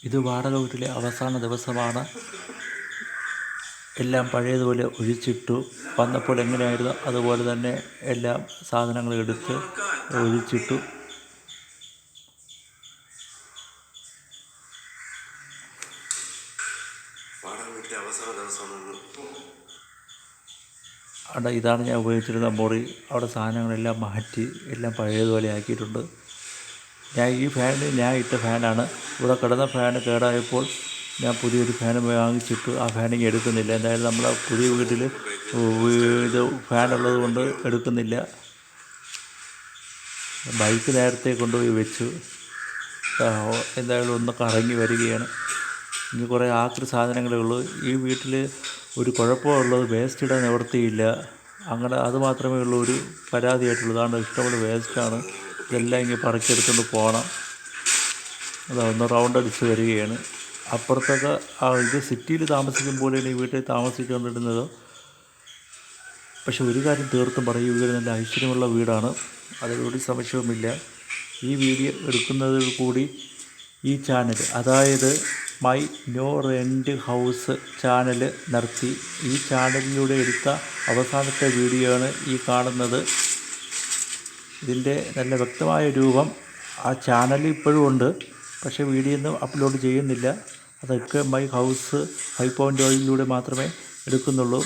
ഇത് വാടക വീട്ടിലെ അവസാന ദിവസമാണ്. എല്ലാം പഴയതുപോലെ ഒഴിച്ചിട്ടു. വന്നപ്പോൾ എങ്ങനെയായിരുന്നു അതുപോലെ തന്നെ എല്ലാം സാധനങ്ങളും എടുത്ത് ഒഴിച്ചിട്ടു. അവിടെ ഇതാണ് ഞാൻ ഉപയോഗിച്ചിരുന്ന മുറി. അവിടെ സാധനങ്ങളെല്ലാം മാറ്റി എല്ലാം പഴയതുപോലെ ആക്കിയിട്ടുണ്ട്. ഞാൻ ഇട്ട ഫാനാണ്. ഇവിടെ കിടന്ന ഫാന് കേടായപ്പോൾ ഞാൻ പുതിയൊരു ഫാൻ വാങ്ങിച്ചിട്ടു. ആ ഫാനിങ് എടുക്കുന്നില്ല. എന്തായാലും നമ്മളെ പുതിയ വീട്ടിൽ ഇത് ഫാനുള്ളത് കൊണ്ട് എടുക്കുന്നില്ല. ബൈക്ക് നേരത്തെ കൊണ്ടുപോയി വെച്ചു. എന്തായാലും ഒന്ന് കറങ്ങി വരികയാണ്. ഇനി കുറേ ആക്രി സാധനങ്ങളേ ഉള്ളൂ. ഈ വീട്ടിൽ ഒരു കുഴപ്പമുള്ളത് വേസ്റ്റ് ഇടാൻ നിവർത്തിയില്ല. അങ്ങനെ അത് മാത്രമേ ഉള്ളൂ ഒരു പരാതിയായിട്ടുള്ളൂ. അതാണ് ഇഷ്ടംപോലെ വേസ്റ്റാണ്. ഇതെല്ലാം ഇങ്ങനെ പറിച്ചെടുത്തുകൊണ്ട് പോകണം. അതൊന്ന് റൗണ്ട് അടിച്ച് വരികയാണ്. അപ്പുറത്തൊക്കെ ഇത് സിറ്റിയിൽ താമസിക്കും പോലെയാണ് ഈ വീട്ടിൽ താമസിച്ചുകൊണ്ടിരുന്നത്. പക്ഷെ ഒരു കാര്യം തീർത്തും പറയും, വീട് നല്ല ഐശ്വര്യമുള്ള വീടാണ്. അതിലൊരു സംശയവുമില്ല. ഈ വീഡിയോ എടുക്കുന്നതിൽ കൂടി ഈ ചാനൽ, അതായത് my no rent house channel നിർത്തി ഈ ചാനലിലൂടെ എടുത്ത അവസാനത്തെ വീഡിയോ ആണ് ഈ കാണുന്നത്. ഇതിൻ്റെ നല്ല വ്യക്തമായ രൂപം ആ ചാനലിൽ ഇപ്പോഴും ഉണ്ട്. പക്ഷേ വീഡിയോ ഒന്നും അപ്ലോഡ് ചെയ്യുന്നില്ല. അതൊക്കെ മൈ ഹൗസ് 5.0 മാത്രമേ എടുക്കുന്നുള്ളൂ.